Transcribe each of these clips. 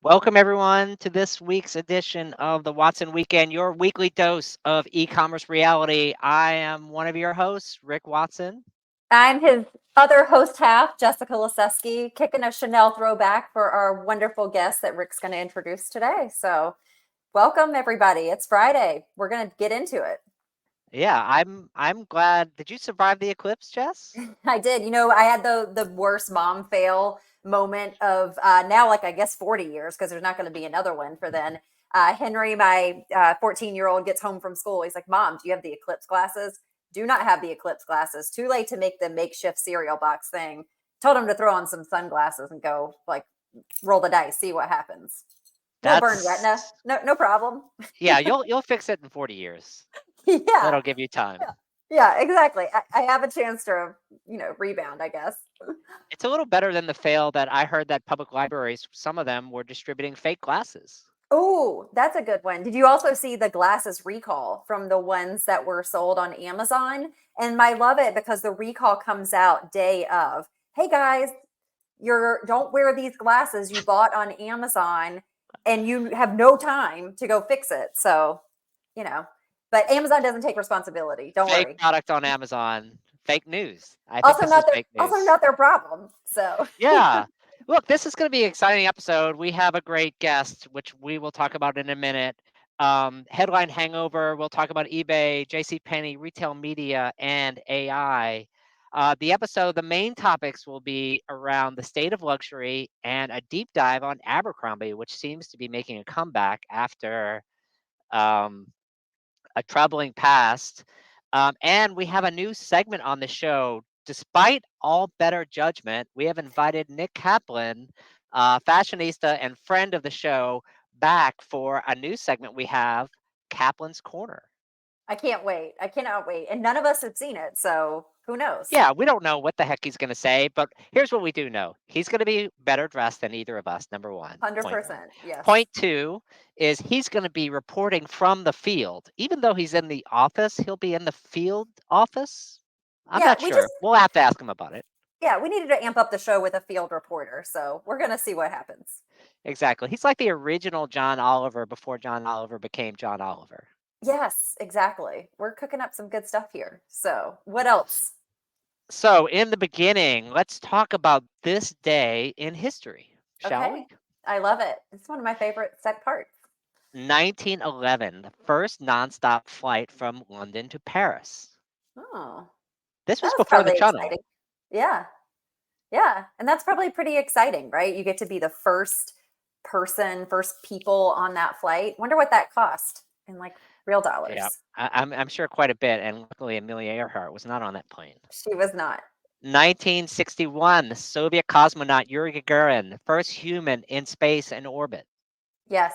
Welcome, everyone, to this week's edition of the Watson Weekend, your weekly dose of e-commerce reality. I am one of your hosts, Rick Watson. I'm his other host half, Jessica Laseski, kicking a Chanel throwback for our wonderful guest that Rick's going to introduce today. So, welcome everybody. It's Friday. We're going to get into it. Yeah, I'm glad. Did you survive the eclipse, Jess? I did. I had the worst mom fail moment of now, like I guess 40 years, because there's not going to be another one for then. Henry, my 14-year-old, gets home from school. He's like, "Mom, do you have the eclipse glasses?" Do not have the eclipse glasses. Too late to make the makeshift cereal box thing. Told him to throw on some sunglasses and go like roll the dice, see what happens. No burn That's retina. No problem. yeah. You'll fix it in 40 years. Yeah. That'll give you time. Yeah, exactly. I have a chance to, rebound, I guess. It's a little better than the fail that I heard that public libraries, some of them were distributing fake glasses. Oh, that's a good one. Did you also see the glasses recall from the ones that were sold on Amazon? And I love it because the recall comes out day of, hey guys, don't wear these glasses you bought on Amazon and you have no time to go fix it. So, but Amazon doesn't take responsibility. Don't Fake worry. product on Amazon. Fake news. I think Also this is not their fake also news. not their problem. So Yeah. Look, this is going to be an exciting episode. We have a great guest, which we will talk about in a minute. Headline Hangover. We'll talk about eBay, JCPenney, retail media, and AI. The main topics will be around the state of luxury and a deep dive on Abercrombie, which seems to be making a comeback after um, a troubling past. And we have a new segment on the show. Despite all better judgment, we have invited Nick Kaplan, fashionista and friend of the show, back for a new segment we have, Kaplan's Corner. I can't wait. I cannot wait. And none of us have seen it. So who knows? Yeah, we don't know what the heck he's going to say, but here's what we do know. He's going to be better dressed than either of us, number one. Point one. 100%. Yes. Point two is he's going to be reporting from the field. Even though he's in the office, he'll be in the field office. I'm Yeah, not sure. We'll have to ask him about it. we needed to amp up the show with a field reporter. So we're going to see what happens. Exactly. He's like the original John Oliver before John Oliver became John Oliver. Yes, exactly. We're cooking up some good stuff here. So what else? So in the beginning, let's talk about this day in history, shall we? I love it. It's one of my favorite set parts. 1911, the first nonstop flight from London to Paris. Oh, This was that's before the probably tunnel. exciting. Yeah. Yeah. And that's probably pretty exciting, right? You get to be the first people on that flight. Wonder what that cost in like real dollars. Yeah, I'm sure quite a bit. And luckily, Amelia Earhart was not on that plane. She was not. 1961, the Soviet cosmonaut Yuri Gagarin, first human in space and orbit. Yes.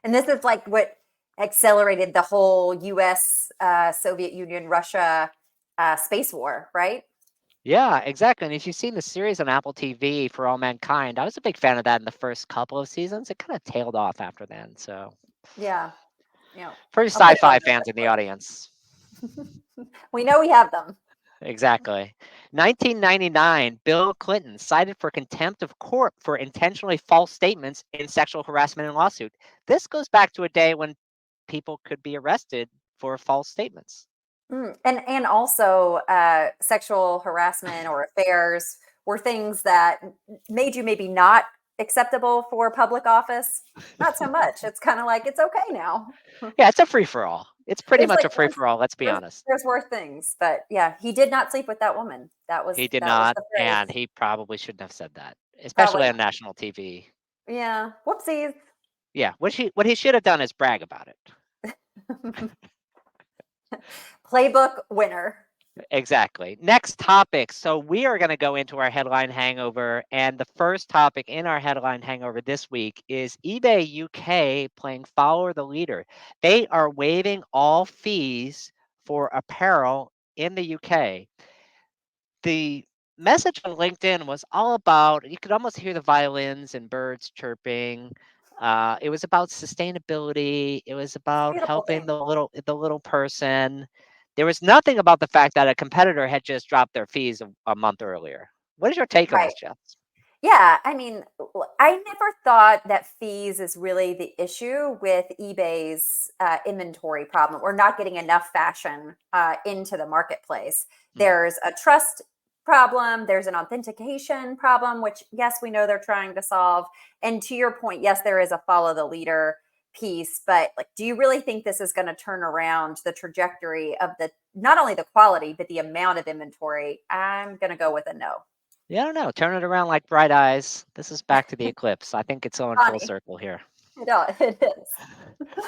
And this is like what accelerated the whole US, Soviet Union, Russia space war, right? Yeah, exactly. And if you've seen the series on Apple TV, For All Mankind, I was a big fan of that in the first couple of seasons. It kind of tailed off after then. So, yeah. For sci-fi fans in the audience. We know we have them. Exactly. 1999, Bill Clinton cited for contempt of court for intentionally false statements in sexual harassment and lawsuit. This goes back to a day when people could be arrested for false statements. And also sexual harassment or affairs were things that made you maybe not acceptable for public office. Not so much. It's kind of like it's okay now. Yeah, it's a free-for-all. It's pretty much a free-for-all, let's be honest. There's worse things, but yeah, he did not sleep with that woman. He did not, and he probably shouldn't have said that, especially on national TV. Yeah, whoopsies. Yeah, what he should have done is brag about it. Playbook winner. Exactly. Next topic. So we are going to go into our headline hangover. And the first topic in our headline hangover this week is eBay UK playing follow the leader. They are waiving all fees for apparel in the UK. The message on LinkedIn was all about, you could almost hear the violins and birds chirping. It was about sustainability. It was about helping the little person. There was nothing about the fact that a competitor had just dropped their fees a month earlier. What is your take on this, Jeff? Yeah, I mean, I never thought that fees is really the issue with eBay's inventory problem. We're not getting enough fashion into the marketplace. Hmm. There's a trust problem, there's an authentication problem, which, yes, we know they're trying to solve. And to your point, yes, there is a follow the leader piece, but like, do you really think this is going to turn around the trajectory of the not only the quality, but the amount of inventory? I'm going to go with a no. Yeah, I don't know. Turn it around like bright eyes. This is back to the eclipse. I think it's going full Funny. circle here. It is.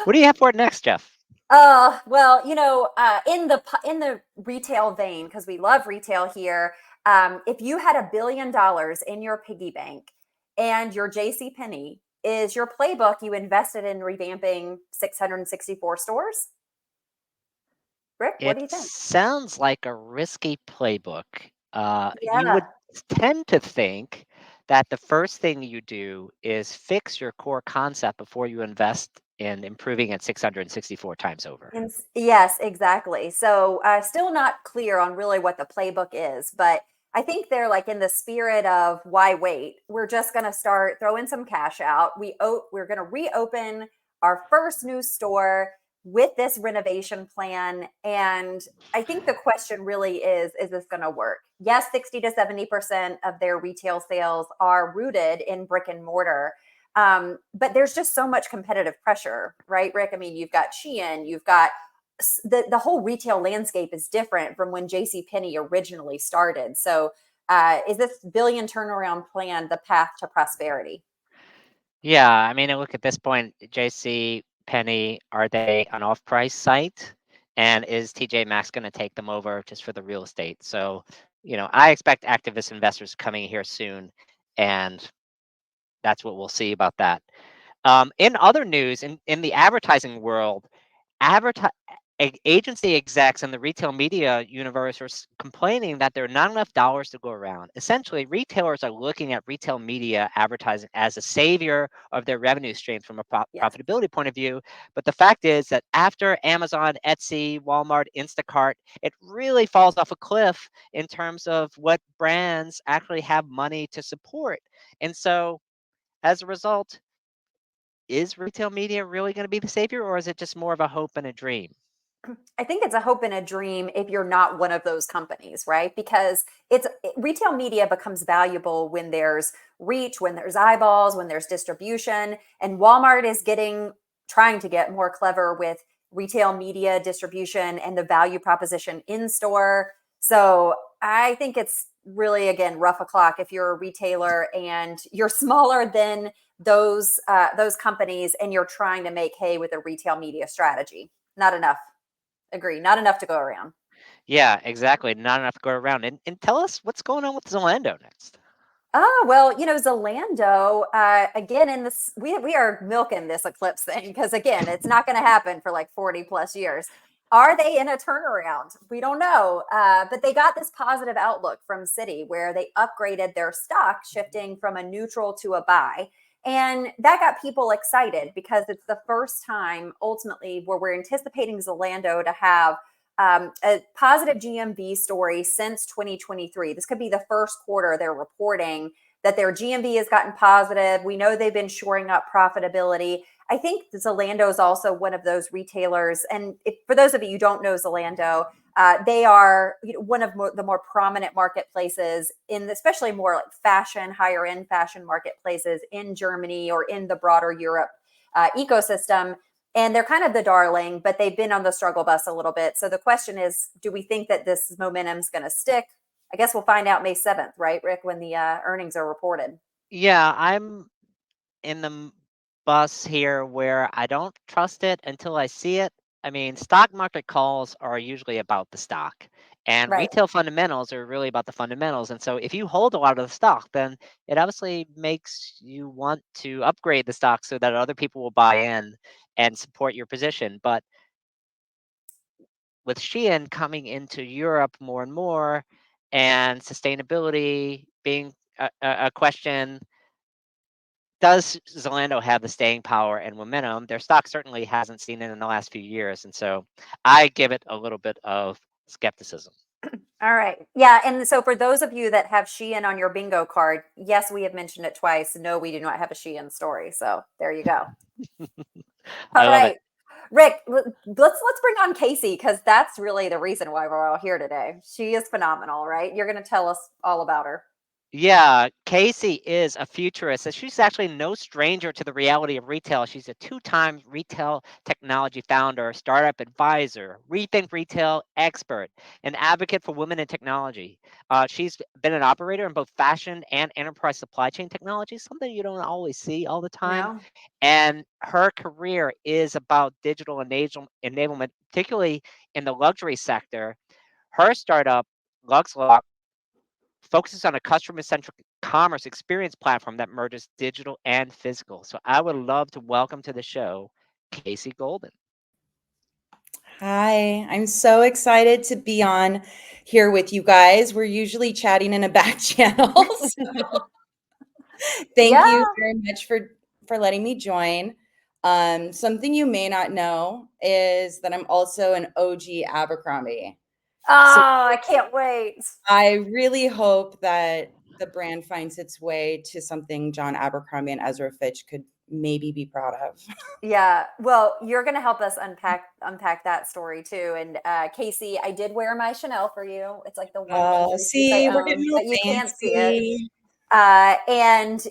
What do you have for it next, Jeff? Well, in the retail vein, because we love retail here. If you had $1 billion in your piggy bank and your J.C. Penney is your playbook, you invested in revamping 664 stores. Rick, what It do you think? sounds like a risky playbook. You Yeah. would tend to think that the first thing you do is fix your core concept before you invest in improving it 664 times over. Yes, exactly. So, still not clear on really what the playbook is, but I think they're like in the spirit of why wait? We're just going to start throwing some cash out. We're going to reopen our first new store with this renovation plan, and I think the question really is this going to work? Yes, 60 to 70% of their retail sales are rooted in brick and mortar, but there's just so much competitive pressure, right, Rick? I mean, you've got Shein, you've got the whole retail landscape is different from when J.C. Penney originally started. So, is this billion turnaround plan the path to prosperity? Yeah, I mean, look at this point, JC Penny, are they an off-price site? And is TJ Maxx going to take them over just for the real estate? So, I expect activist investors coming here soon, and that's what we'll see about that. In other news, in the advertising world, adverti- agency execs in the retail media universe are complaining that there are not enough dollars to go around. Essentially, retailers are looking at retail media advertising as a savior of their revenue streams from a Yes. profitability point of view. But the fact is that after Amazon, Etsy, Walmart, Instacart, it really falls off a cliff in terms of what brands actually have money to support. And so, as a result, is retail media really going to be the savior, or is it just more of a hope and a dream? I think it's a hope and a dream if you're not one of those companies, right? Because retail media becomes valuable when there's reach, when there's eyeballs, when there's distribution, and Walmart is getting trying to get more clever with retail media distribution and the value proposition in store. So, I think it's really again rough o'clock if you're a retailer and you're smaller than those companies and you're trying to make hay with a retail media strategy. Not enough. Agree. Not enough to go around. Yeah, exactly. Not enough to go around. And tell us what's going on with Zalando next. Oh, well, Zalando, again, in this, we are milking this eclipse thing because, again, it's not going to happen for like 40 plus years. Are they in a turnaround? We don't know. But they got this positive outlook from Citi where they upgraded their stock, shifting from a neutral to a buy. And that got people excited because it's the first time ultimately where we're anticipating Zalando to have a positive GMV story since 2023. This could be the first quarter they're reporting that their GMV has gotten positive. We know they've been shoring up profitability. I think Zalando is also one of those retailers. And for those of you who don't know Zalando, they are one of the more prominent marketplaces in, especially more like fashion, higher end fashion marketplaces in Germany or in the broader Europe ecosystem, and they're kind of the darling, but they've been on the struggle bus a little bit. So the question is, do we think that this momentum is going to stick? I guess we'll find out May 7th, right, Rick, when the earnings are reported. Yeah, I'm in the bus here where I don't trust it until I see it. I mean, stock market calls are usually about the stock, and Right. retail fundamentals are really about the fundamentals. And so, if you hold a lot of the stock, then it obviously makes you want to upgrade the stock so that other people will buy in and support your position. But with Shein coming into Europe more and more, and sustainability being a question, does Zalando have the staying power and momentum? Their stock certainly hasn't seen it in the last few years, and so I give it a little bit of skepticism. All right. Yeah. And so for those of you that have Shein on your bingo card, yes, we have mentioned it twice. No, we do not have a Shein story. So there you go. I All love it. right. Rick, let's bring on Casey because that's really the reason why we're all here today. She is phenomenal, right? You're going to tell us all about her. Yeah, Casey is a futurist, and she's actually no stranger to the reality of retail. She's a two-time retail technology founder, startup advisor, rethink retail expert, an advocate for women in technology. She's been an operator in both fashion and enterprise supply chain technology, something you don't always see all the time. No. And her career is about digital enablement, particularly in the luxury sector. Her startup, LuxLock, focuses on a customer-centric commerce experience platform that merges digital and physical. So I would love to welcome to the show Casey Golden. Hi, I'm so excited to be on here with you guys. We're usually chatting in a back channel. So thank Yeah. you very much for letting me join. Something you may not know is that I'm also an OG Abercrombie. So Oh, I can't wait. I really hope that the brand finds its way to something John Abercrombie and Ezra Fitch could maybe be proud of. Yeah. Well, you're going to help us unpack that story too. And Casey, I did wear my Chanel for you. It's like the one Oh, luxury piece I see, we're own, getting all but you can't see it. fancy. And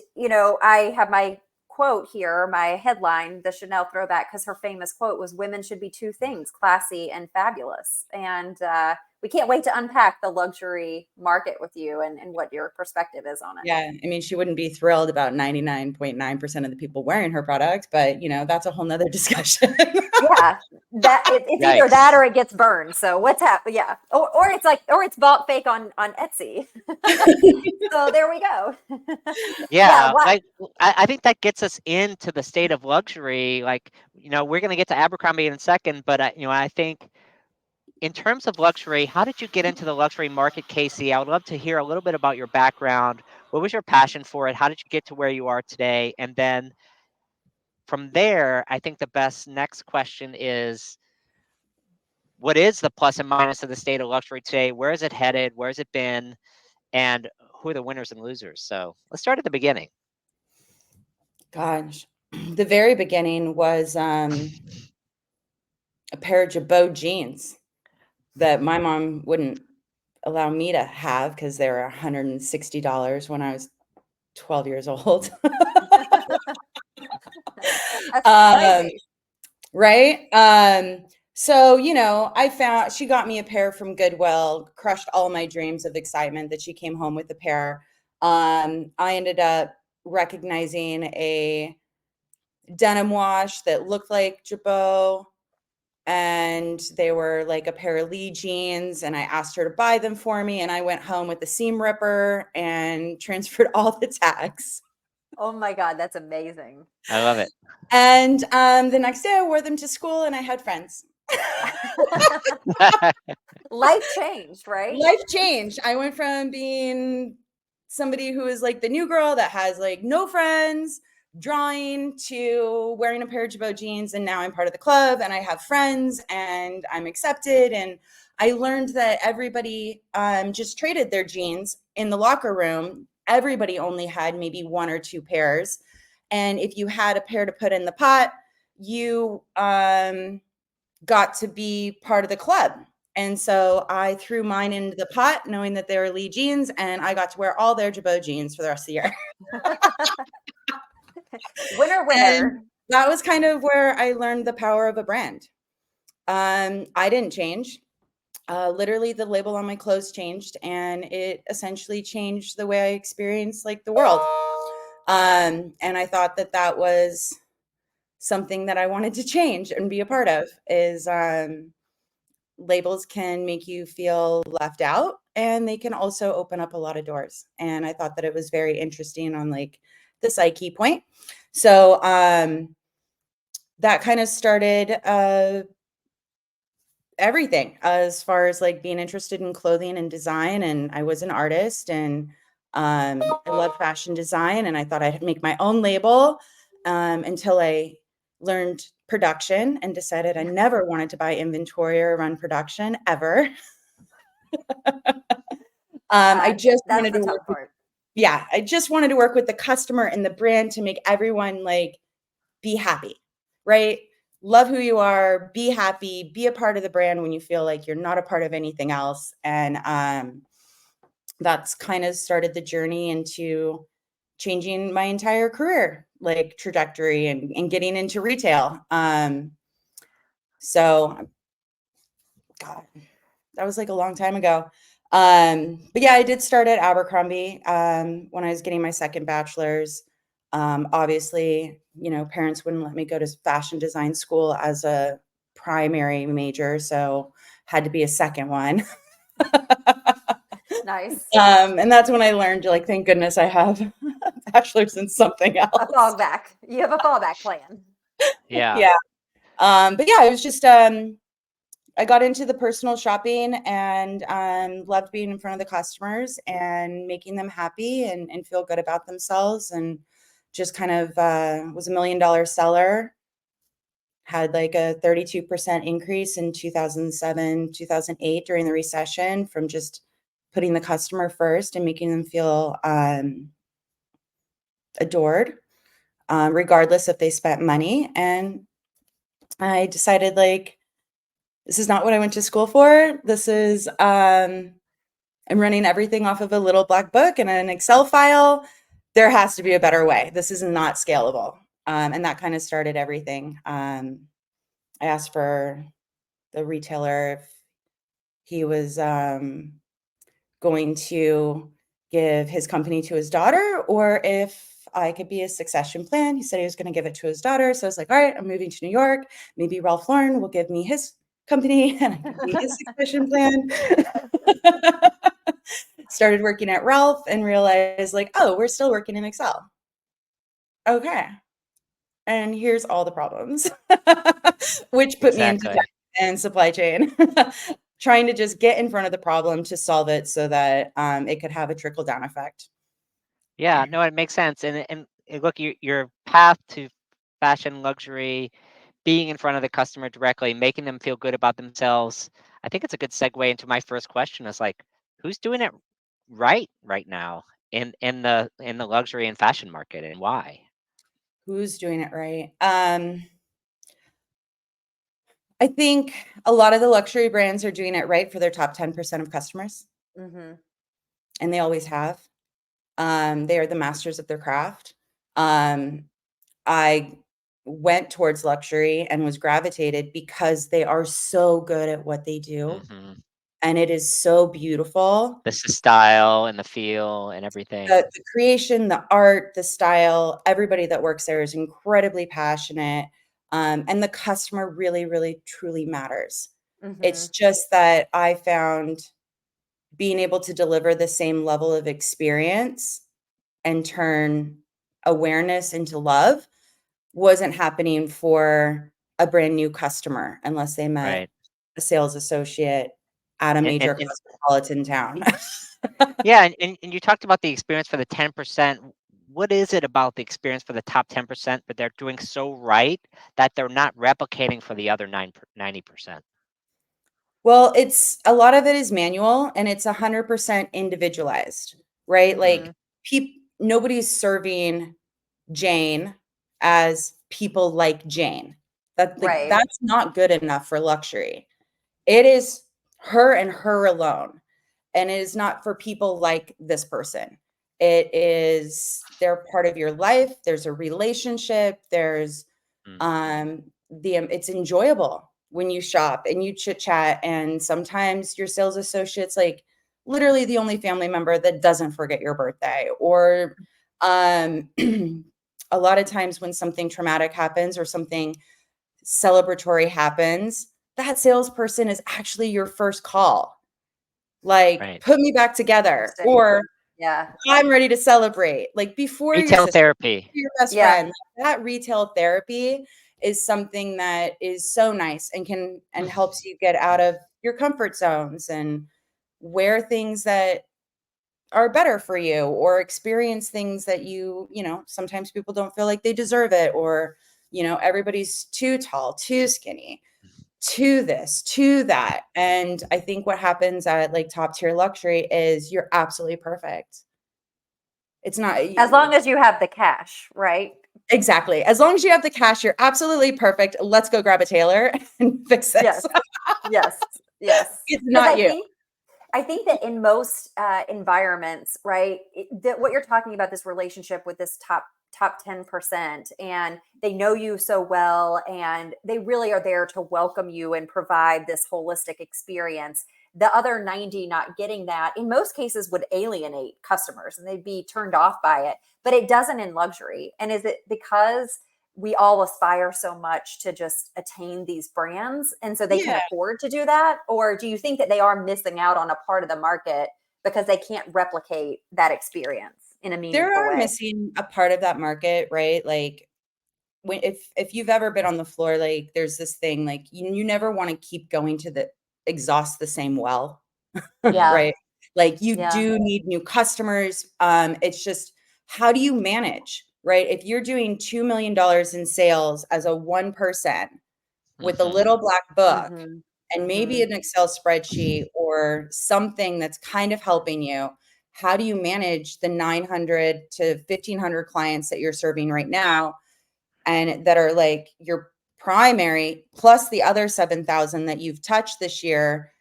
I have my quote here, my headline, the Chanel throwback, because her famous quote was, "Women should be two things, classy and fabulous." And we can't wait to unpack the luxury market with you and what your perspective is on it. Yeah, I mean, she wouldn't be thrilled about 99.9% of the people wearing her product, but that's a whole nother discussion. Yeah, it's either that Yikes. or it gets burned. So what's happened? Yeah, or it's bought fake on Etsy. So there we go. Yeah, Yeah, what? like I think that gets us into the state of luxury. Like, we're gonna get to Abercrombie in a second, but I think in terms of luxury, how did you get into the luxury market, Casey? I would love to hear a little bit about your background. What was your passion for it? How did you get to where you are today? And then from there, I think the best next question is, what is the plus and minus of the state of luxury today? Where is it headed? Where has it been? And who are the winners and losers? So let's start at the beginning. Gosh, the very beginning was a pair of Jabot jeans that my mom wouldn't allow me to have because they were $160 when I was 12 years old. That's um, crazy. Right? So, she got me a pair from Goodwill, crushed all my dreams of excitement that she came home with a pair. I ended up recognizing a denim wash that looked like Jabot, and they were like a pair of Lee jeans, and I asked her to buy them for me, and I went home with the seam ripper and transferred all the tags. Oh my God, that's amazing. I love it. And the next day I wore them to school and I had friends. Life changed, right? Life changed. I went from being somebody who is like the new girl that has like no friends, drawing, to wearing a pair of Jabot jeans, and now I'm part of the club and I have friends and I'm accepted. And I learned that everybody just traded their jeans in the locker room. Everybody only had maybe one or two pairs, and if you had a pair to put in the pot, you got to be part of the club. And so I threw mine into the pot, knowing that they were Lee jeans, and I got to wear all their Jabot jeans for the rest of the year. Winner, And winner. that was kind of where I learned the power of a brand. I didn't change. Literally, the label on my clothes changed, and it essentially changed the way I experienced like the world. And I thought that that was something that I wanted to change and be a part of. Is labels can make you feel left out, and they can also open up a lot of doors. And I thought that it was very interesting on like the psyche point. So that kind of started everything as far as like being interested in clothing and design. And I was an artist, and I love fashion design, and I thought I'd make my own label until I learned production and decided I never wanted to buy inventory or run production ever. I just that's wanted the to tough work with, part. yeah, I just wanted to work with the customer and the brand to make everyone like be happy, right? Love who you are, be happy, be a part of the brand when you feel like you're not a part of anything else. And that's kind of started the journey into changing my entire career, like trajectory and getting into retail. So God, that was like a long time ago. But yeah, I did start at Abercrombie when I was getting my second bachelor's. Obviously, you know, parents wouldn't let me go to fashion design school as a primary major, so had to be a second one. Nice. And that's when I learned, like, thank goodness I have a bachelor's in something else. A fallback. You have a fallback plan. Yeah. Yeah. But yeah, it was just I got into the personal shopping and loved being in front of the customers and making them happy and feel good about themselves, and just kind of was $1 million seller. Had like a 32% increase in 2007, 2008 during the recession from just putting the customer first and making them feel adored, regardless if they spent money. And I decided, like, this is not what I went to school for. This is I'm running everything off of a little black book and an Excel file. There has to be a better way. This is not scalable. And that kind of started everything. I asked for the retailer if he was going to give his company to his daughter or if I could be a succession plan. He said he was going to give it to his daughter. So I was like, all right, I'm moving to New York. Maybe Ralph Lauren will give me his company and I can be his succession plan. Started working at Ralph and realized, like, oh, we're still working in Excel. Okay. And here's all the problems, which put me into tech Exactly. and supply chain, trying to just get in front of the problem to solve it so that it could have a trickle down effect. Yeah, no, it makes sense. And look, your path to fashion luxury, being in front of the customer directly, making them feel good about themselves. I think it's a good segue into my first question is like, who's doing it right now in the luxury and fashion market and why? Who's doing it right? I think a lot of the luxury brands are doing it right for their top 10% of customers, Mm-hmm. and they always have. They are the masters of their craft. Um, I went towards luxury and was gravitated because they are so good at what they do, Hmm. and it is so beautiful. The style and the feel and everything. The creation, the art, the style, everybody that works there is incredibly passionate, and the customer really, really, truly matters. Mm-hmm. It's just that I found being able to deliver the same level of experience and turn awareness into love wasn't happening for a brand new customer unless they met Right. a sales associate at a And major and cosmopolitan town. yeah, and you talked about the experience for the 10%. What is it about the experience for the top 10%, but they're doing so right that they're not replicating for the other 90%? Well, it's a lot of it is manual and it's 100% individualized, right? Mm, Like nobody's serving Jane as people like Jane. Right. That's not good enough for luxury. It is her and her alone. And it is not for people like this person. It is they're part of your life. There's a relationship. There's mm, it's enjoyable when you shop and you chit chat. And sometimes your sales associate's like literally the only family member that doesn't forget your birthday. Or um a lot of times when something traumatic happens or something celebratory happens, that salesperson is actually your first call. Like, right. put me back together, Interesting. or Yeah. I'm ready to celebrate. Like before your Retail sister, therapy. your best Yeah. friend. That retail therapy is something that is so nice and can and helps you get out of your comfort zones and wear things that are better for you or experience things that you know, sometimes people don't feel like they deserve it or, you know, everybody's too tall, too skinny. to this, to that. And I think what happens at like top tier luxury is you're absolutely perfect. It's not As long as you have the cash, right? exactly. As long as you have the cash, you're absolutely perfect. Let's go grab a tailor and fix this. Yes. Yes. Yes. It's 'Cause not you. I think that in most environments, right, that what you're talking about, this relationship with this top 10%, and they know you so well, and they really are there to welcome you and provide this holistic experience. The other 90 not getting that, in most cases, would alienate customers and they'd be turned off by it. But it doesn't in luxury. And is it because we all aspire so much to just attain these brands and so they can Yeah. afford to do that? Or do you think that they are missing out on a part of the market because they can't replicate that experience in a There meaningful are way? missing a part of that market, right? Like when if you've ever been on the floor, like there's this thing like you never want to keep going to the exhaust the same well, Yeah. right? Like you Yeah. do need new customers. It's just how do you manage, right? If you're doing $2 million in sales as a one person with a Mhm. little black book Mhm. and maybe Mhm. an Excel spreadsheet or something that's kind of helping you, how do you manage the 900 to 1,500 clients that you're serving right now and that are like your primary plus the other 7,000 that you've touched this year?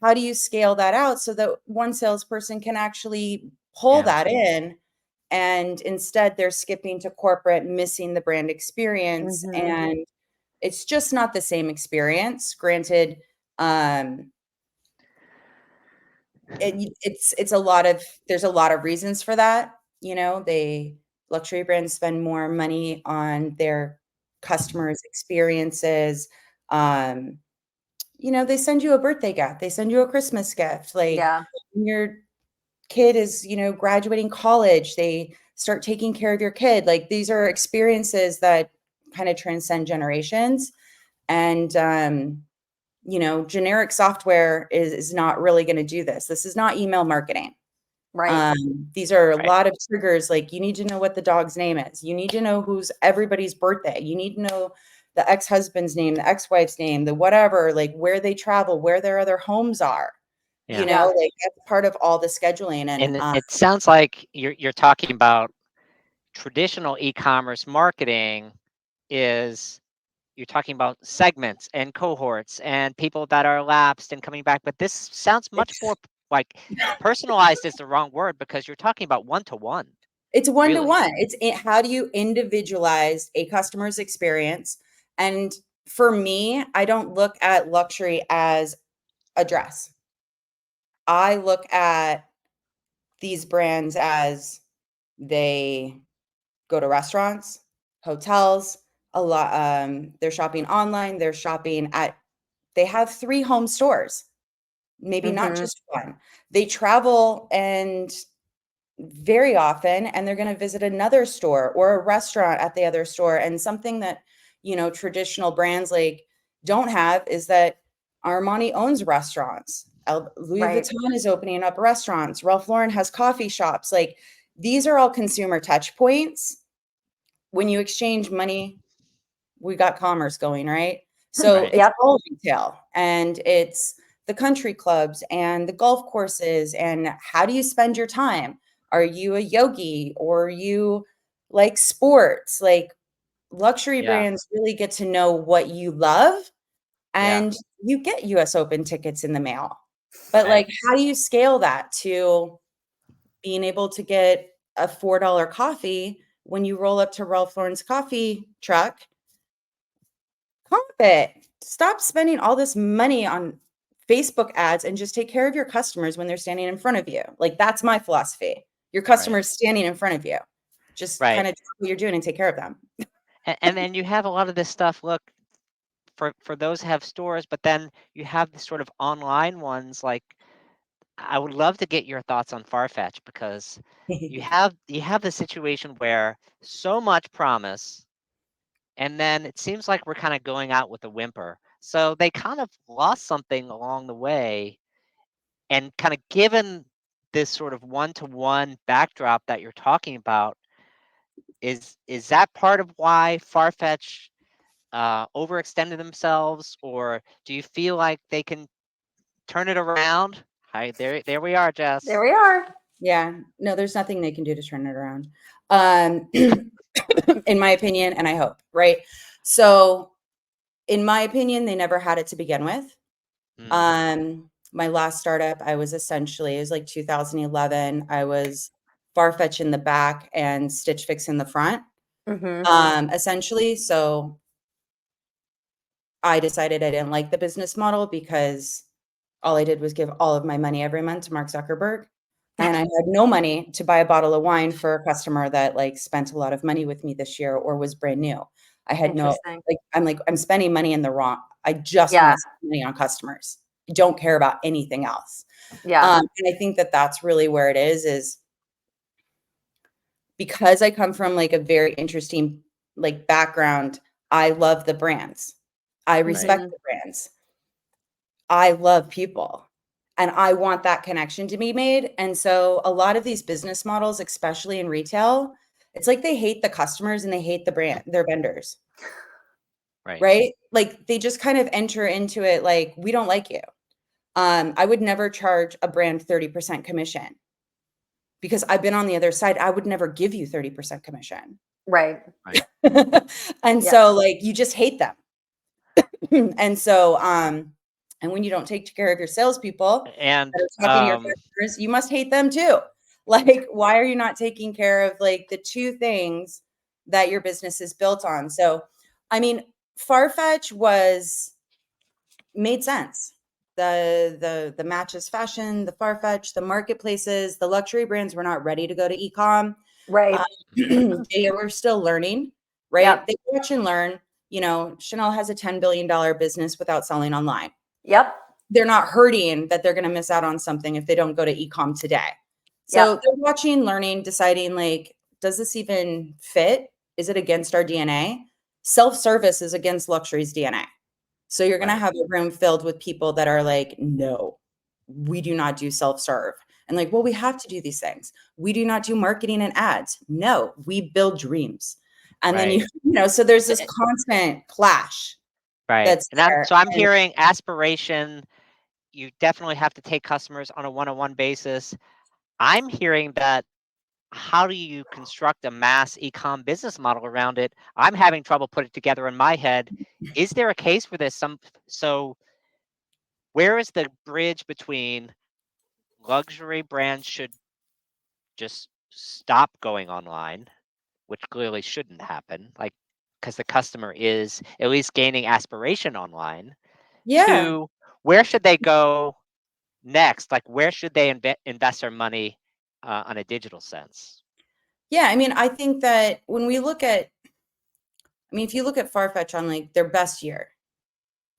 How do you scale that out so that one salesperson can actually pull Yeah. that in? And instead, they're skipping to corporate, missing the brand experience. Mhm. And it's just not the same experience. Granted, um, it's a lot of there's a lot of reasons for that. You know, they luxury brands spend more money on their customers' experiences. Um, you know, they send you a birthday gift, they send you a Christmas gift. Like Yeah. when your kid is, you know, graduating college, they start taking care of your kid. Like these are experiences that kind of transcend generations. And you know, generic software is not really going to do this. This is not email marketing. Right. These are a Right. lot of triggers. Like you need to know what the dog's name is. You need to know who's everybody's birthday. You need to know the ex-husband's name, the ex-wife's name, the whatever, like where they travel, where their other homes are. You Yeah. know, Yeah. like that's part of all the scheduling. And And it sounds like you're talking about traditional e-commerce marketing is you're talking about segments and cohorts and people that are lapsed and coming back, but this sounds much it's more like personalized is the wrong word because you're talking about one to one, it's one to really. one. How do you individualize a customer's experience? And for me, I don't look at luxury as a dress. I look at these brands as they go to restaurants, hotels, a lot. They're shopping online. They're shopping at. They have 3 home stores, maybe not Mhm. just one. They travel and very often, and they're going to visit another store or a restaurant at the other store. And something that you know traditional brands like don't have is that Armani owns restaurants. Louis Right. Vuitton is opening up restaurants. Ralph Lauren has coffee shops. Like these are all consumer touch points. When you exchange money, we got commerce going, right? So Right. it's Yep. all retail and it's the country clubs and the golf courses. And how do you spend your time? Are you a yogi or you like sports? Like luxury Yeah. brands really get to know what you love Yeah. and you get US Open tickets in the mail. But Right. like, how do you scale that to being able to get a $4 coffee when you roll up to Ralph Lauren's coffee truck? Comp it. Stop spending all this money on Facebook ads and just take care of your customers when they're standing in front of you. Like that's my philosophy. Your Right. customer's standing in front of you. Just Right. kind of do what you're doing and take care of them. And then you have a lot of this stuff. Look, for those who have stores, but then you have the sort of online ones. Like I would love to get your thoughts on Farfetch because you have the situation where so much promise, and then it seems like we're kind of going out with a whimper. So they kind of lost something along the way, and kind of given this sort of one-to-one backdrop that you're talking about, is that part of why Farfetch overextended themselves, or do you feel like they can turn it around? Hi, there we are, Jess. There we are. Yeah, no, there's nothing they can do to turn it around. In my opinion, and I hope, right? So in my opinion, they never had it to begin with. My last startup, I was essentially, it was like 2011. I was Farfetch in the back and Stitch Fix in the front, essentially. So I decided I didn't like the business model because all I did was give all of my money every month to Mark Zuckerberg. And I had no money to buy a bottle of wine for a customer that like spent a lot of money with me this year or was brand new. I had no, I'm spending money in the wrong. I just want to spend money on customers. I don't care about anything else. Yeah. And I think that that's really where it is because I come from like a very interesting like background. I love the brands. I respect the brands. I love people and I want that connection to be made. And so a lot of these business models, especially in retail, it's like they hate the customers and they hate the brand, their vendors. Right? Like they just kind of enter into it like, we don't like you. I would never charge a brand 30% commission because I've been on the other side. I would never give you 30% commission. Right. And so like you just hate them. And so and when you don't take care of your salespeople and that are talking to your customers, you must hate them too. Like, why are you not taking care of like the two things that your business is built on? So, I mean, Farfetch made sense. The matches fashion, the Farfetch, the marketplaces, the luxury brands were not ready to go to e-com. Right. They were still learning, right? They watch and learn. You know, Chanel has a $10 billion business without selling online. Yep. They're not hurting that they're going to miss out on something if they don't go to e-com today. So they're watching, learning, deciding like, does this even fit? Is it against our DNA? Self-service is against luxury's DNA. So you're going to have a room filled with people that are like, no, we do not do self-serve. And like, well, we have to do these things. We do not do marketing and ads. No, we build dreams. And then, you know, so there's this constant clash. That's there. So I'm hearing aspiration. You definitely have to take customers on a one-on-one basis. I'm hearing that how do you construct a mass e-com business model around it? I'm having trouble putting it together in my head. Is there a case for this? So where is the bridge between luxury brands should just stop going online, which clearly shouldn't happen, like because the customer is at least gaining aspiration online, to where should they go next? Like where should they invest their money on a digital sense? Yeah, I mean, I think that when we look at, I mean, if you look at Farfetch on like their best year,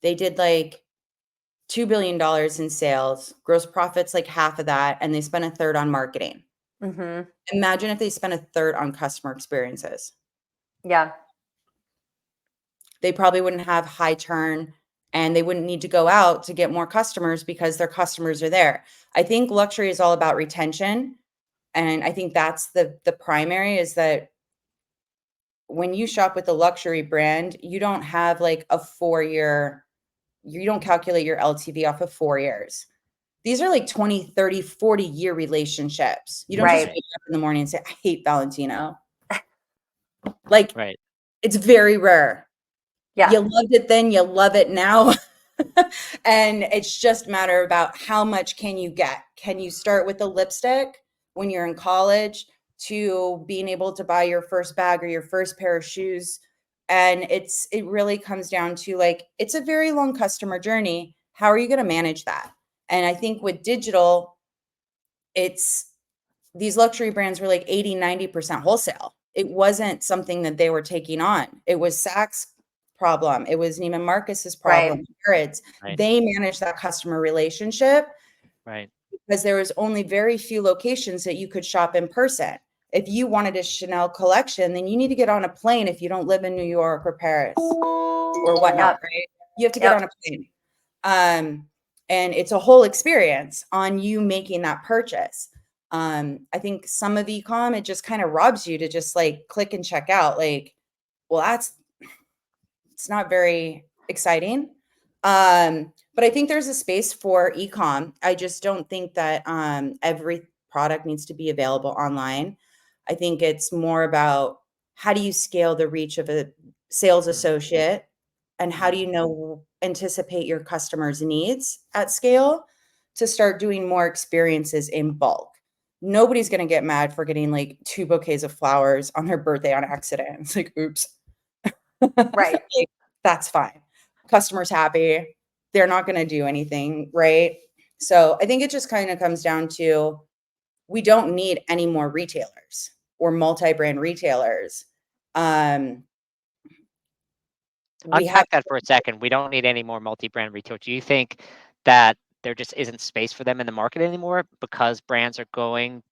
they did like $2 billion in sales, gross profits like half of that, and they spent a third on marketing. Imagine if they spent a third on customer experiences. Yeah. They probably wouldn't have high turn and they wouldn't need to go out to get more customers because their customers are there. I think luxury is all about retention. And I think that's the primary is that when you shop with a luxury brand, you don't have like a 4-year, you don't calculate your LTV off of 4 years. These are like 20, 30, 40-year relationships. You don't just wake up in the morning and say, I hate Valentino. Like, it's very rare. You loved it then, you love it now. And it's just a matter about how much can you get? Can you start with a lipstick when you're in college to being able to buy your first bag or your first pair of shoes? And it really comes down to like, it's a very long customer journey. How are you going to manage that? And I think with digital, it's these luxury brands were like 80, 90% wholesale. It wasn't something that they were taking on. It was Saks' problem. It was Neiman Marcus's problem. They managed that customer relationship because there was only very few locations that you could shop in person. If you wanted a Chanel collection, then you need to get on a plane if you don't live in New York or Paris or whatnot, right? You have to get on a plane. And it's a whole experience on you making that purchase. I think some of e-com, it just kind of robs you to just like click and check out. Like, well, it's It's not very exciting. But I think there's a space for e-com. I just don't think that every product needs to be available online. I think it's more about how do you scale the reach of a sales associate, and how do you anticipate your customers' needs at scale to start doing more experiences in bulk. Nobody's going to get mad for getting like 2 bouquets of flowers on their birthday on accident. It's like, oops. Right. That's fine. Customer's happy. They're not going to do anything, right? So I think it just kind of comes down to, we don't need any more retailers or multi-brand retailers. We have Unpack that for a second. We don't need any more multi-brand retail. Do you think that there just isn't space for them in the market anymore because brands are going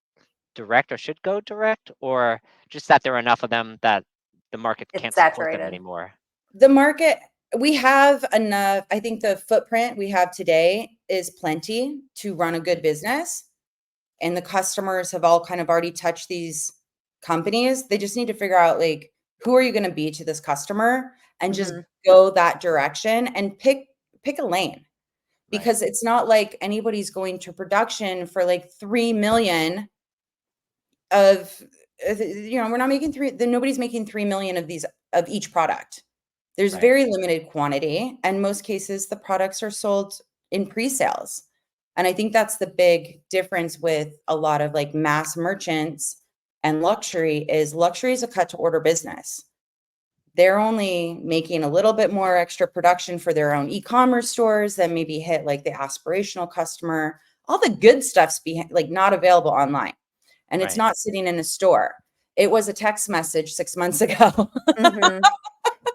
direct or should go direct, or just that there are enough of them that the market It's can't support them saturated. anymore? the market, we have enough. I think the footprint we have today is plenty to run a good business. And the customers have all kind of already touched these companies. They just need to figure out, like, who are you going to be to this customer, and just go that direction and pick a lane. Because it's not like anybody's going to production for like 3 million of, we're not making nobody's making 3 million of these, of each product. There's Right. very limited quantity, and most cases the products are sold in pre-sales. And I think that's the big difference with a lot of like mass merchants and luxury is a cut to order business. They're only making a little bit more extra production for their own e-commerce stores that maybe hit like the aspirational customer. All the good stuff's like not available online, and it's Right. not sitting in a store. It was a text message 6 months ago.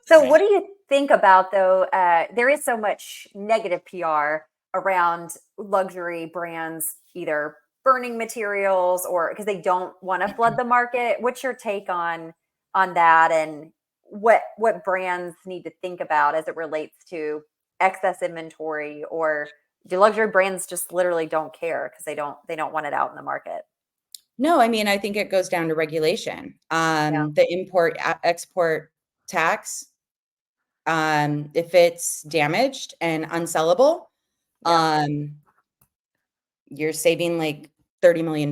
So Right. what do you think about, though, there is so much negative PR around luxury brands either burning materials or because they don't want to flood the market. What's your take on that, and what brands need to think about as it relates to excess inventory, or do luxury brands just literally don't care because they don't want it out in the market? No, I mean, I think it goes down to regulation. Yeah. The import export tax, if it's damaged and unsellable, Yeah. you're saving like $30 million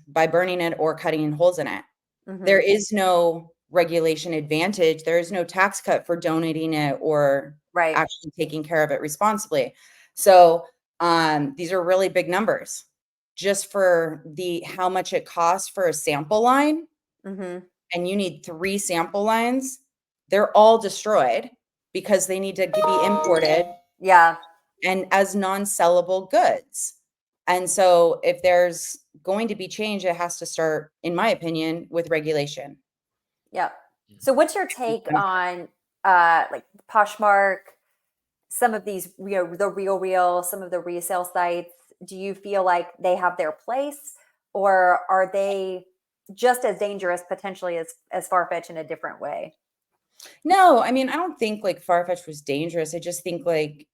by burning it or cutting holes in it. There is no regulation advantage. There is no tax cut for donating it or Right. actually taking care of it responsibly. So these are really big numbers just for how much it costs for a sample line. And you need 3 sample lines. They're all destroyed because they need to be imported Yeah. and as non-sellable goods. And so if there's going to be change, it has to start, in my opinion, with regulation. Yeah. So what's your take on like Poshmark, some of these, the Real, some of the resale sites? Do you feel like they have their place, or are they just as dangerous potentially as Farfetch in a different way? No, I mean, I don't think like Farfetch was dangerous. I just think like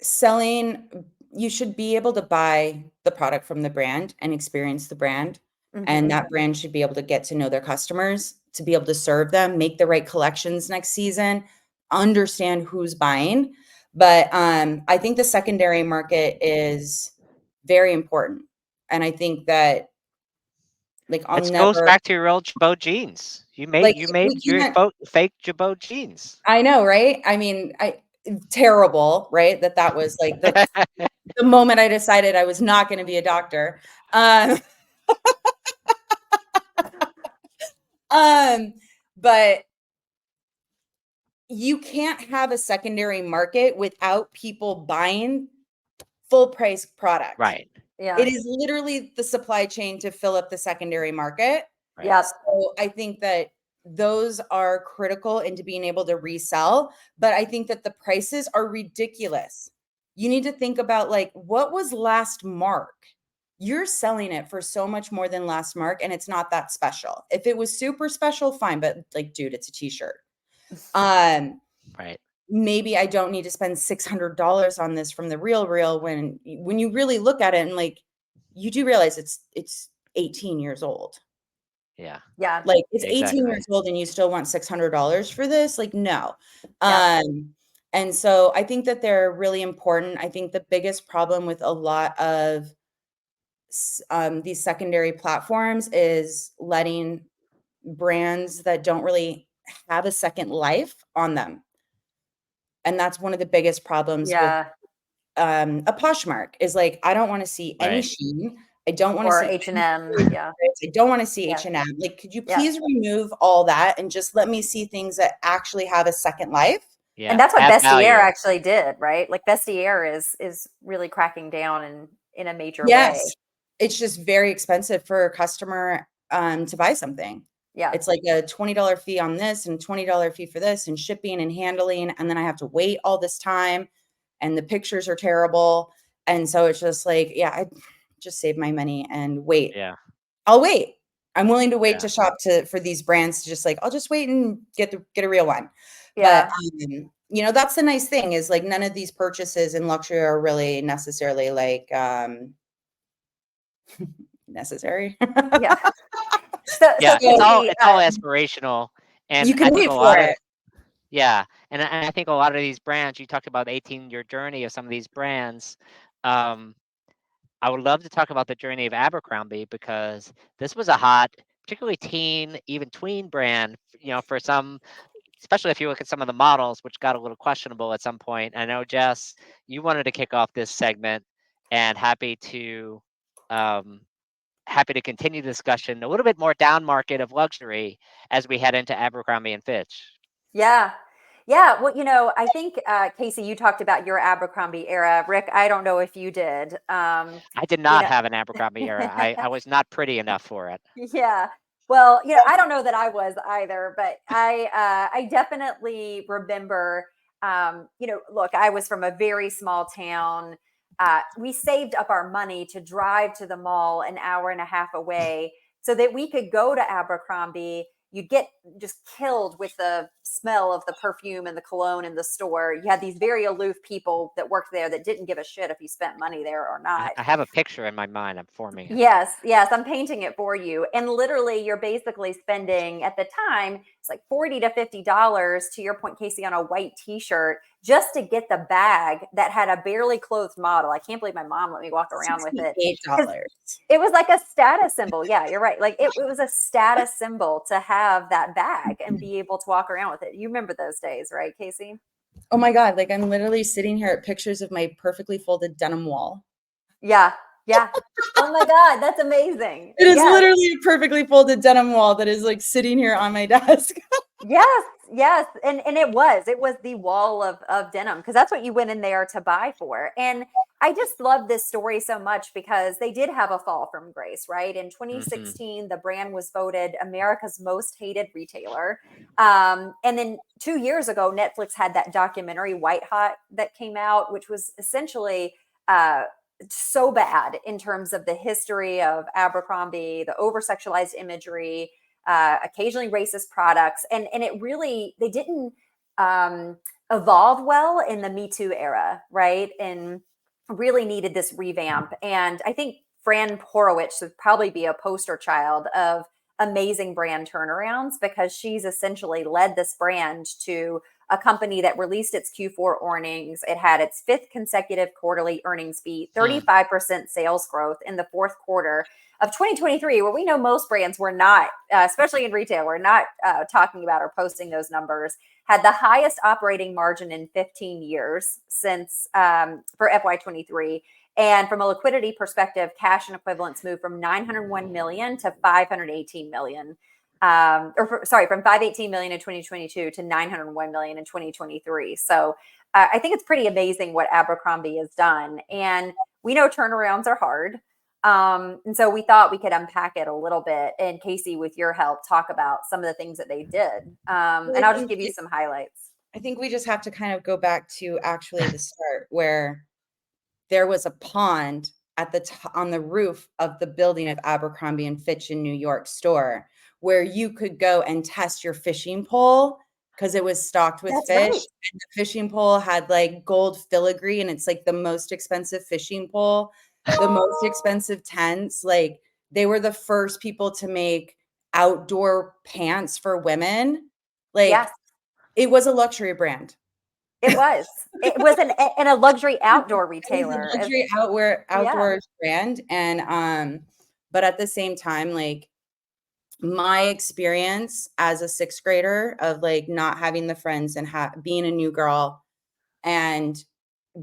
selling, you should be able to buy the product from the brand and experience the brand. And that brand should be able to get to know their customers, to be able to serve them, make the right collections next season, understand who's buying. But I think the secondary market is very important. And I think that like I'll It goes never back to your old Jabot jeans. You like made we your can't. fake Jabot jeans. I know, right? I mean, terrible, right? That was like the moment I decided I was not going to be a doctor. Um, but you can't have a secondary market without people buying full price product. Right. Yeah. It is literally the supply chain to fill up the secondary market. Right. Yeah. So I think that those are critical into being able to resell, but I think that the prices are ridiculous. You need to think about like, what was last mark? You're selling it for so much more than last mark, and it's not that special. If it was super special, fine, but like, dude, it's a t-shirt. Right. Maybe I don't need to spend $600 on this from the Real when you really look at it and like, you do realize it's 18 years old. Yeah. Like, it's 18 Exactly. years old and you still want $600 for this? Like, no. Yeah. And so I think that they're really important. I think the biggest problem with a lot of these secondary platforms is letting brands that don't really have a second life on them. And that's one of the biggest problems with Yeah. a Poshmark is like, I don't wanna see any Right. Shein. I don't wanna Or see any H&M. Yeah. favorites. I don't wanna see Yeah. H&M. Like, could you Yeah. please remove all that and just let me see things that actually have a second life? And Yeah. that's what Add Vestiaire value. actually did, right? Like Vestiaire is really cracking down in a major way. Yes. It's just very expensive for a customer, to buy something. Yeah. It's like a $20 fee on this and $20 fee for this and shipping and handling, and then I have to wait all this time, and the pictures are terrible, and so it's just like, yeah, I just save my money and wait. Yeah. I'll wait. I'm willing to wait Yeah. to shop for these brands to just like, I'll just wait and get a real one. But, Yeah. that's the nice thing is like none of these purchases in luxury are really necessarily like, necessary. Yeah. So Yeah. Casey, It's all aspirational. And You can I think wait a for lot of it. Yeah, and I think a lot of these brands, you talked about the 18-year journey of some of these brands. Um, I would love to talk about the journey of Abercrombie because this was a hot, particularly teen, even tween brand, for some, especially if you look at some of the models, which got a little questionable at some point. I know, Jess, you wanted to kick off this segment and um, happy to continue the discussion a little bit more down market of luxury as we head into Abercrombie and Fitch. yeah. Yeah. Well, I think, Casey, you talked about your Abercrombie era. Rick, I don't know if you did. I did You not know, have an Abercrombie era. I was not pretty enough for it. yeah. Well, I don't know that I was either, but I definitely remember look, I was from a very small town. We saved up our money to drive to the mall an hour and a half away so that we could go to Abercrombie. You'd get just killed with the smell of the perfume and the cologne in the store. You had these very aloof people that worked there that didn't give a shit if you spent money there or not. I have a picture in my mind. I'm forming it. Yes, yes, I'm painting it for you. And literally, you're basically spending at the time, it's like $40 to $50 to your point, Casey, on a white t-shirt just to get the bag that had a barely clothed model. I can't believe my mom let me walk around with it because $68. it was like a status symbol. Yeah, you're right. Like it was a status symbol to have that bag and be able to walk around with it. You remember those days, right, Casey? Oh my God, like I'm literally sitting here at pictures of my perfectly folded denim wall. Yeah, yeah. Oh my God, that's amazing. It is Yes. literally a perfectly folded denim wall that is like sitting here on my desk. Yes, yes, and it was the wall of denim because that's what you went in there to buy for. And I just love this story so much because they did have a fall from grace, right? In Hmm. 2016, the brand was voted America's most hated retailer. And then 2 years ago, Netflix had that documentary White Hot that came out, which was essentially uh, so bad in terms of the history of Abercrombie, the over sexualized imagery, occasionally racist products, and it really they didn't um, evolve well in the Me Too era, right? And really needed this revamp. And I think Fran Horowitz would probably be a poster child of amazing brand turnarounds because she's essentially led this brand to a company that released its Q4 earnings. It had its fifth consecutive quarterly earnings beat, 35% sales growth in the fourth quarter of 2023, where we know most brands were not, especially in retail, we're not talking about or posting those numbers, had the highest operating margin in 15 years since for FY23. And from a liquidity perspective, cash and equivalents moved from 901 million to 518 million. From 518 million in 2022 to 901 million in 2023. So I think it's pretty amazing what Abercrombie has done. And we know turnarounds are hard. And so we thought we could unpack it a little bit. And Casey, with your help, talk about some of the things that they did. And I'll just give you some highlights. I think we just have to kind of go back to actually the start where there was a pond at the on the roof of the building of Abercrombie and Fitch in New York store where you could go and test your fishing pole because it was stocked with That's fish. right. And the fishing pole had like gold filigree and it's like the most expensive fishing pole, the most expensive tents. Like they were the first people to make outdoor pants for women. Like Yes, it was a luxury brand. it was. It was a luxury outdoor It was a retailer. luxury Yeah, outdoors brand. And but at the same time, like my experience as a sixth grader of like not having the friends and being a new girl and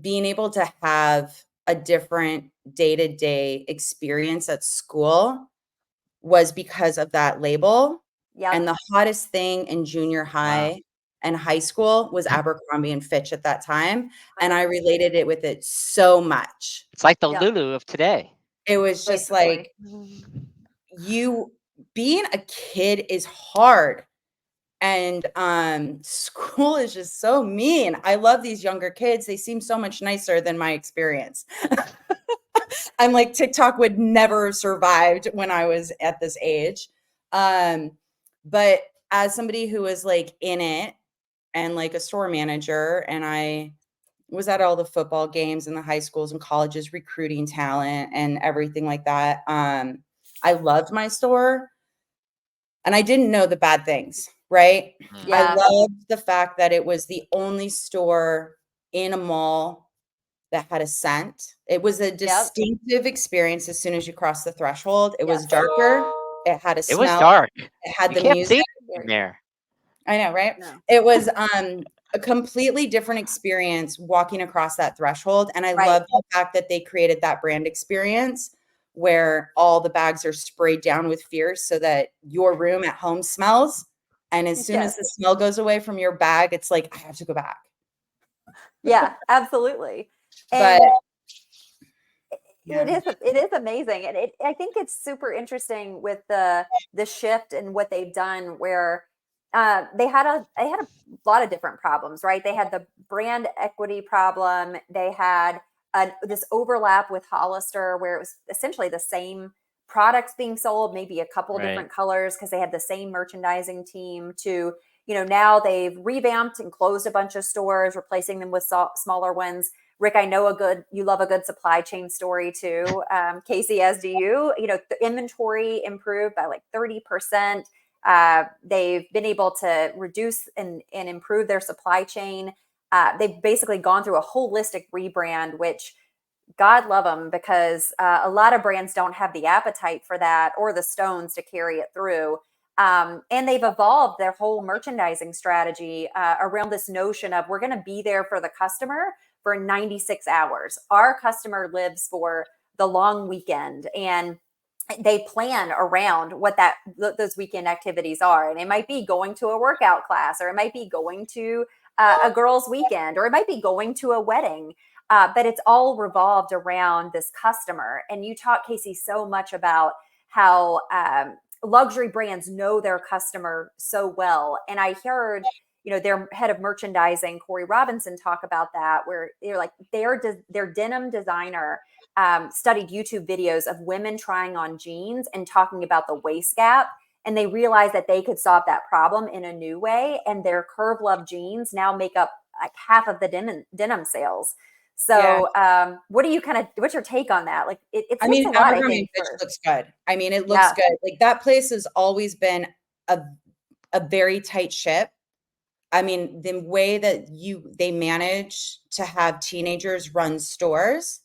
being able to have a different day-to-day experience at school was because of that label. yep. And the hottest thing in junior Wow. high and high school was Abercrombie and Fitch at that time. And I 100%. related it with it so much. It's like the Yep, Lulu of today. It was just basically. like you being a kid is hard. And school is just so mean. I love these younger kids. They seem so much nicer than my experience. I'm like, TikTok would never have survived when I was at this age. But as somebody who was like in it and like a store manager, and I was at all the football games in the high schools and colleges recruiting talent and everything like that. I loved my store and I didn't know the bad things, right? Mm. I Yeah, loved the fact that it was the only store in a mall that had a scent. It was a yep. distinctive experience as soon as you cross the threshold. It was Yes. darker. It had a It was smell. dark. It had You the can't music. see Very in there. I know, right? No. It was a completely different experience walking across that threshold. And I Right. love the fact that they created that brand experience where all the bags are sprayed down with Fierce so that your room at home smells. And as soon as Yes. the smell goes away from your bag, it's like, I have to go back. Yeah, absolutely. But And yeah, it is amazing, and I think it's super interesting with the shift and what they've done. Where they had a lot of different problems, right? They had the brand equity problem. They had this overlap with Hollister, where it was essentially the same products being sold, maybe a couple Right. different colors because they had the same merchandising team. To now they've revamped and closed a bunch of stores, replacing them with smaller ones. Rick, I know you love a good supply chain story too. Casey, as do you. The inventory improved by like 30%. They've been able to reduce and improve their supply chain. They've basically gone through a holistic rebrand, which God love them, because a lot of brands don't have the appetite for that or the stones to carry it through. And they've evolved their whole merchandising strategy around this notion of we're going to be there for the customer for 96 hours. Our customer lives for the long weekend, and they plan around what those weekend activities are. And it might be going to a workout class, or it might be going to a girls' weekend, or it might be going to a wedding. But it's all revolved around this customer. And you talk, Casey, so much about how luxury brands know their customer so well. And I heard, their head of merchandising, Corey Robinson, talk about that, where they're like, their denim designer studied YouTube videos of women trying on jeans and talking about the waist gap. And they realized that they could solve that problem in a new way. And their Curve Love jeans now make up like half of the denim sales. So, what's your take on that? Like, it I takes mean, a lot, I Abercrombie and think. Fitch looks good. I mean, it looks Yeah, good. Like that place has always been a very tight ship. I mean, the way that they manage to have teenagers run stores,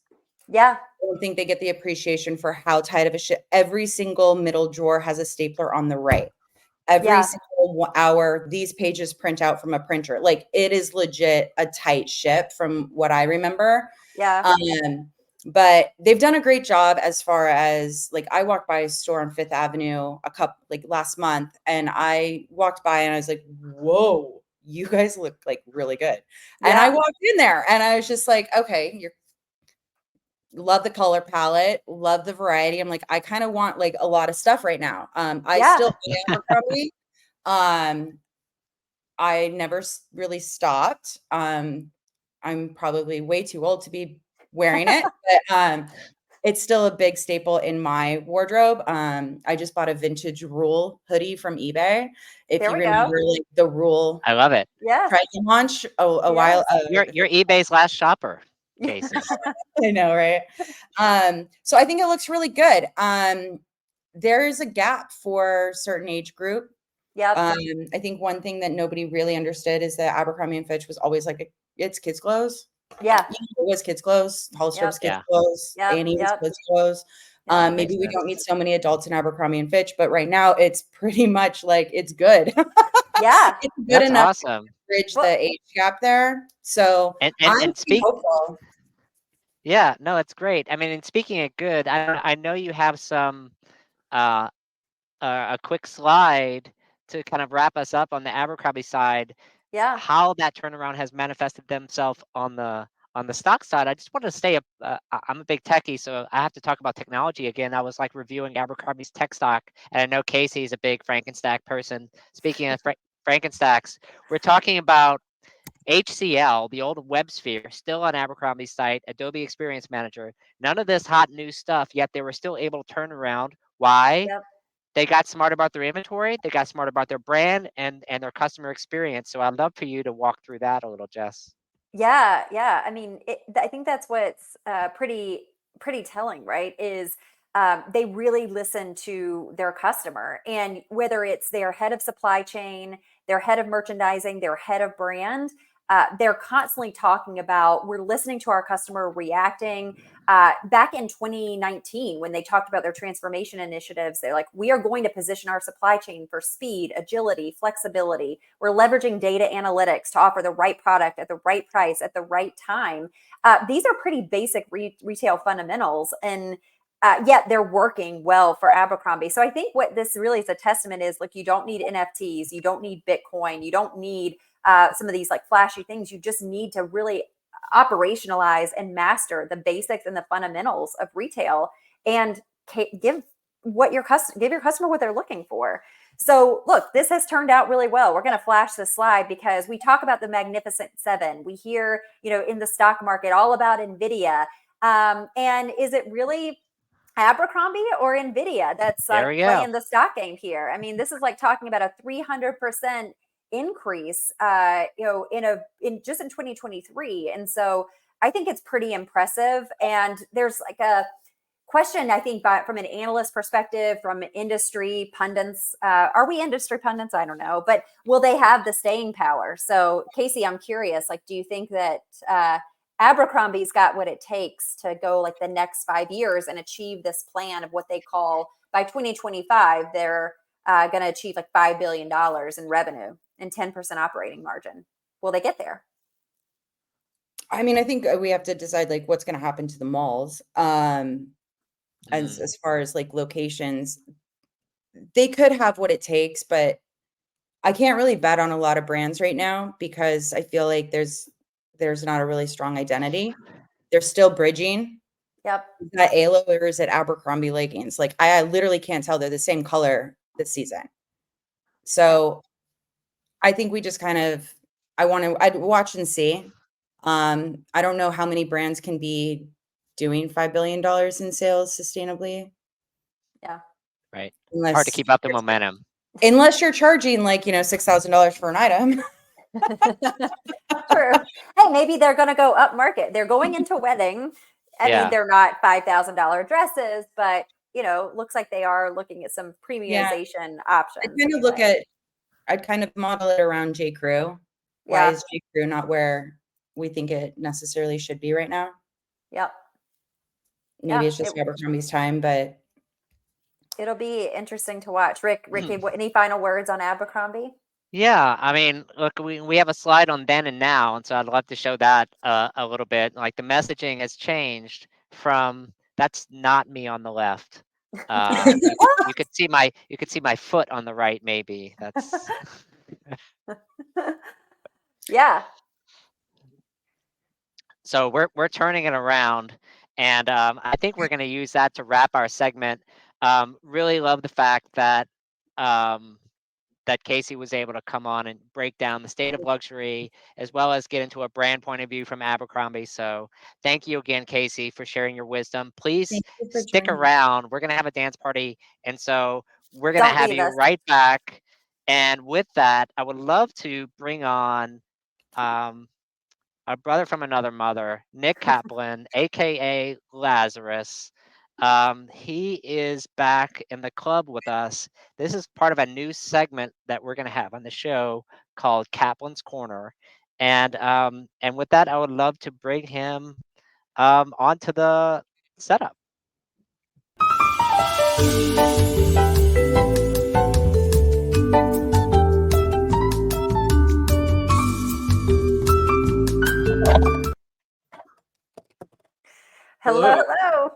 yeah, I don't think they get the appreciation for how tight of a ship. Every single middle drawer has a stapler on the right. Every yeah, single hour, these pages print out from a printer. Like it is legit a tight ship from what I remember. yeah. But they've done a great job as far as like I walked by a store on Fifth Avenue last month, and I walked by and I was like, whoa, you guys look like really good. And I Yeah. walked in there and I was just like, okay, love the color palette, love the variety. I'm like, I kind of want like a lot of stuff right now. I Yeah. still buy Abercrombie. I never really stopped. I'm probably way too old to be wearing it, but it's still a big staple in my wardrobe. I just bought a vintage Rule hoodie from eBay. If There you we go. remember, like the Rule I love it. Yes. price launch a while. You're eBay's last shopper, Casey. I know, right? So I think it looks really good. there is a gap for certain age group. Yep. I think one thing that nobody really understood is that Abercrombie and Fitch was always like it's kids clothes. Yeah. It was kids clothes. Hollister was kids Yeah. clothes. Yep. Annie was Yep. kids clothes. Yep. Maybe Makes we don't sense. need so many adults in Abercrombie and Fitch, but right now it's pretty much like it's good. Yeah. It's good That's enough awesome. to bridge Well, the age gap there. So And I'm pretty hopeful. yeah, no, it's great. I mean, and speaking of good, I know you have some uh a quick slide to kind of wrap us up on the Abercrombie side, yeah. how that turnaround has manifested themselves on the stock side. I just want to stay up. I'm a big techie, so I have to talk about technology again. I was like reviewing Abercrombie's tech stock, and I know Casey's a big Frankenstack person. Speaking of Frankenstacks, we're talking about HCL, the old WebSphere, still on Abercrombie's site, Adobe Experience Manager. None of this hot new stuff, yet they were still able to turn around. Why? Yep. They got smart about their inventory, they got smart about their brand and their customer experience. So I'd love for you to walk through that a little, Jess. Yeah, yeah. I mean, I think that's what's pretty telling, right? Is they really listen to their customer, and whether it's their head of supply chain, their head of merchandising, their head of brand, they're constantly talking about we're listening to our customer, reacting. Back in 2019, when they talked about their transformation initiatives, they're like, we are going to position our supply chain for speed, agility, flexibility. We're leveraging data analytics to offer the right product at the right price at the right time. These are pretty basic retail fundamentals, and yet they're working well for Abercrombie. So I think what this really is a testament is, like, you don't need NFTs, you don't need Bitcoin, you don't need some of these like flashy things. You just need to really operationalize and master the basics and the fundamentals of retail, and give give your customer what they're looking for. So look, this has turned out really well. We're going to flash this slide because we talk about the Magnificent Seven. We hear, in the stock market all about Nvidia. And is it really Abercrombie or Nvidia that's There like we go. playing the stock game here? I mean, this is like talking about a 300% increase, in just in 2023. And so I think it's pretty impressive. And there's like a question, I think, from an analyst perspective, from industry pundits. Are we industry pundits? I don't know, but will they have the staying power? So, Casey, I'm curious. Like, do you think that Abercrombie's got what it takes to go like the next 5 years and achieve this plan of what they call by 2025 they're going to achieve like $5 billion in revenue and 10% operating margin? Will they get there? I mean, I think we have to decide like what's going to happen to the malls. As far as like locations, they could have what it takes, but I can't really bet on a lot of brands right now because I feel like there's not a really strong identity. They're still bridging. Yep. Is that Alo or is it Abercrombie leggings? Like I literally can't tell. They're the same color this season. So I think we just kind of I'd watch and see. I don't know how many brands can be doing $5 billion in sales sustainably. Yeah. Right. Hard to Unless keep up the momentum. you're charging like, $6,000 for an item. True. Hey, maybe they're going to go up market. They're going into wedding. I mean, Yeah. they're not $5,000 dresses, but looks like they are looking at some premiumization options. I'd kind of model it around J. Crew. Why Yeah. is J. Crew not where we think it necessarily should be right now? Yep. Maybe it's just Abercrombie's time, but It'll be interesting to watch. Ricky, any final words on Abercrombie? Yeah, I mean, look, we have a slide on then and now, and so I'd love to show that a little bit. Like the messaging has changed from "that's not me" on the left. You could see my foot on the right, maybe. That's Yeah. so we're turning it around, and I think we're going to use that to wrap our segment. Really love the fact that that Casey was able to come on and break down the state of luxury, as well as get into a brand point of view from Abercrombie. So thank you again, Casey, for sharing your wisdom. Please thank you for stick joining. around. We're going to have a dance party. And so we're going to Don't have leave you us. right back. And with that, I would love to bring on a brother from another mother, Nick Kaplan, aka Lazarus. He is back in the club with us. This is part of a new segment that we're going to have on the show called Kaplan's Corner. And with that, I would love to bring him onto the setup. Hello, hello.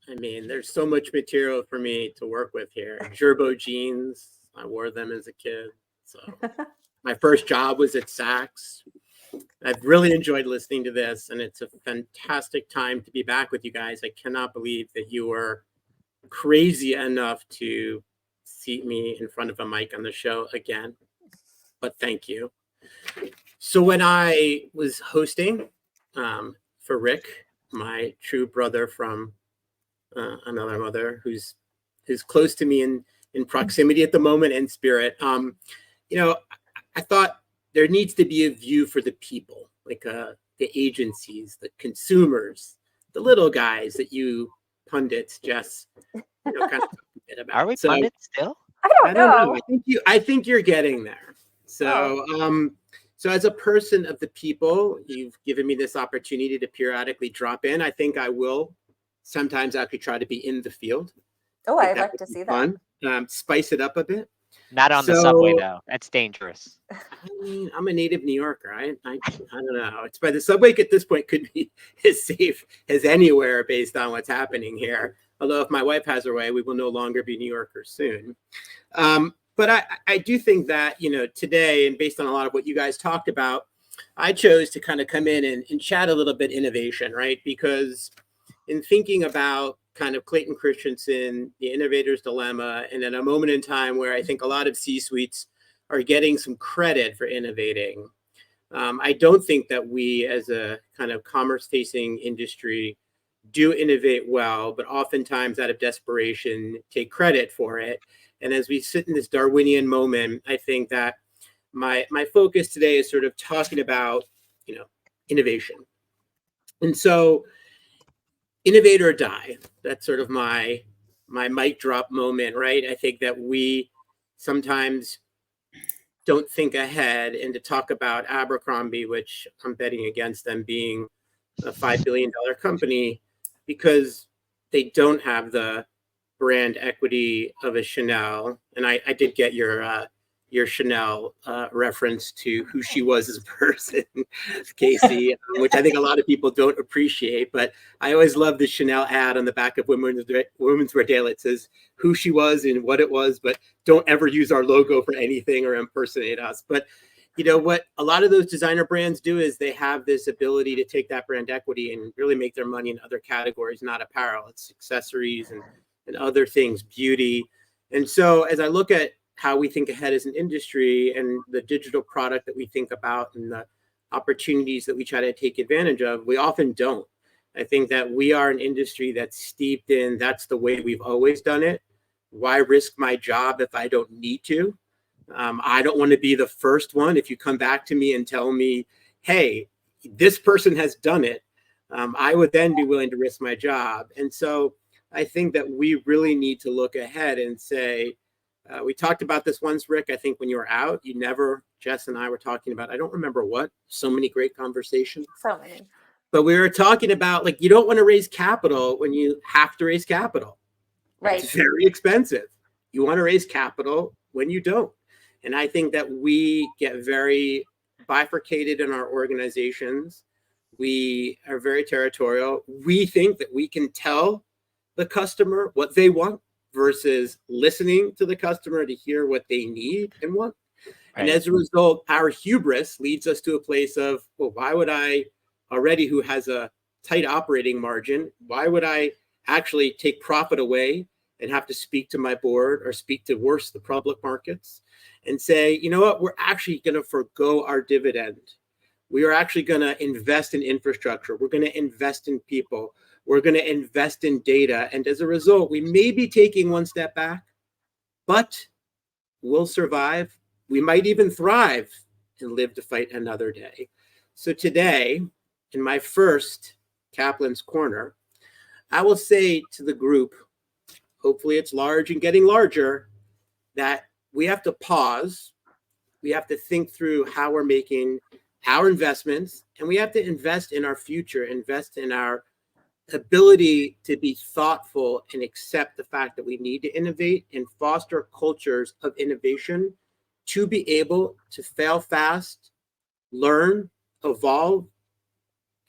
I mean, there's so much material for me to work with here. Gerbo jeans, I wore them as a kid. So my first job was at Saks. I've really enjoyed listening to this, and it's a fantastic time to be back with you guys. I cannot believe that you were crazy enough to seat me in front of a mic on the show again. But thank you. So when I was hosting for Rick, my true brother from another mother who's close to me in proximity at the moment and spirit, I thought there needs to be a view for the people, like the agencies, the consumers, the little guys that you pundits just kind of talk a bit about. Are we pundits still? I don't know. I think you're getting there. So so as a person of the people, you've given me this opportunity to periodically drop in. I think I will sometimes actually try to be in the field. Oh, I'd like to see that. Fun. Spice it up a bit. Not on the subway, though. That's dangerous. I mean, I'm a native New Yorker. I don't know. It's by the subway at this point could be as safe as anywhere based on what's happening here. Although if my wife has her way, we will no longer be New Yorkers soon. But I do think that, today, and based on a lot of what you guys talked about, I chose to kind of come in and chat a little bit innovation, right? Because in thinking about kind of Clayton Christensen, the innovator's dilemma, and at a moment in time where I think a lot of C-suites are getting some credit for innovating, I don't think that we as a kind of commerce-facing industry do innovate well, but oftentimes out of desperation take credit for it. And as we sit in this Darwinian moment, I think that my focus today is sort of talking about, innovation. And so innovate or die, that's sort of my mic drop moment, right? I think that we sometimes don't think ahead, and to talk about Abercrombie, which I'm betting against them being a $5 billion company, because they don't have the brand equity of a Chanel. And I did get your Chanel reference to who she was as a person, Casey, which I think a lot of people don't appreciate. But I always love the Chanel ad on the back of Women's Wear Daily. It says who she was and what it was, but don't ever use our logo for anything or impersonate us. But what a lot of those designer brands do is they have this ability to take that brand equity and really make their money in other categories, not apparel. It's accessories and other things, beauty. And so as I look at how we think ahead as an industry and the digital product that we think about and the opportunities that we try to take advantage of, we often don't. I think that we are an industry that's steeped in, that's the way we've always done it. Why risk my job if I don't need to? I don't want to be the first one. If you come back to me and tell me, hey, this person has done it, I would then be willing to risk my job. And so I think that we really need to look ahead and say, we talked about this once, Rick, I think when you were out, Jess and I were talking about, I don't remember what, so many great conversations. So many. But we were talking about, you don't want to raise capital when you have to raise capital. Right. It's very expensive. You want to raise capital when you don't. And I think that we get very bifurcated in our organizations. We are very territorial. We think that we can tell the customer what they want versus listening to the customer to hear what they need and want. Right. And as a result, our hubris leads us to a place of, well, why would I already, who has a tight operating margin, why would I actually take profit away and have to speak to my board or speak to the public markets and say, you know what, we're actually going to forego our dividend. We are actually going to invest in infrastructure. We're going to invest in people. We're going to invest in data. And as a result, we may be taking one step back, but we'll survive. We might even thrive and live to fight another day. So today, in my first Kaplan's Corner, I will say to the group, hopefully it's large and getting larger, that we have to pause. We have to think through how we're making our investments, and we have to invest in our future, invest in our ability to be thoughtful and accept the fact that we need to innovate and foster cultures of innovation to be able to fail fast, learn, evolve,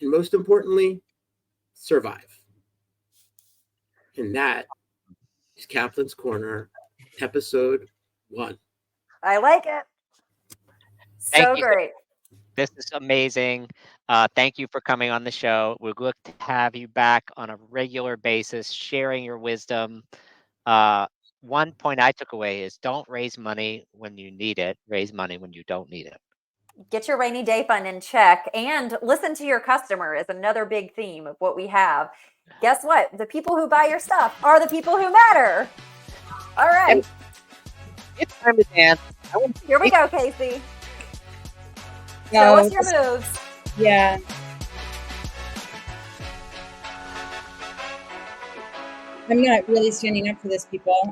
and most importantly, survive. And that is Kaplan's Corner, episode 1. I like it. Thank So you. great. This is amazing. Thank you for coming on the show. We'd look to have you back on a regular basis, sharing your wisdom. One point I took away is don't raise money when you need it. Raise money when you don't need it. Get your rainy day fund in check and listen to your customer is another big theme of what we have. Guess what? The people who buy your stuff are the people who matter. All right. It's time to dance. Here we go, Casey. Show No, us your moves. yeah. I'm not really standing up for this, people.